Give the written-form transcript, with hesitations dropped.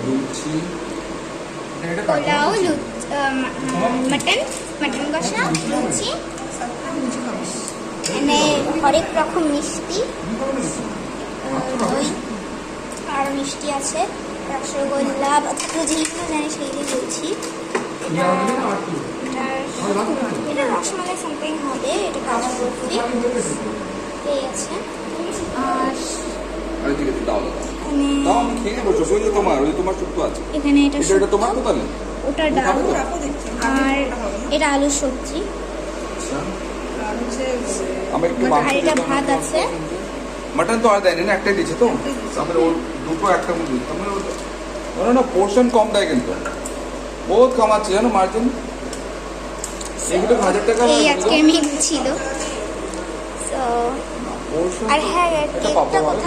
লুচি, pulao, mutton কষা, লুচি, এখানে হরেক রকম মিষ্টি, দই আর মিষ্টি আছে, রসগোল্লা, তো যেগুলো জানি সেইগুলো বলছি। এটা রসমালাই সামথিং হবে, এটা কাজু বরফি এই আছে। আর এখানে এটা ওটা ডাল, আর এটা আলুর সবজি, আর এটা ভাত আছে। মটন তো আর দেয়নি না, একটাই দিচ্ছে তো, তারপরে ওর দুটো একটা মুরগি, তারপরে না পোর্শন কম দেয়, কিন্তু বহুত কামাচ্ছে জানো মার্জিন। এগুলো 1000 টাকা এই আজকে মেনু ছিল। আর হ্যাঁ, কেকটা কোথায়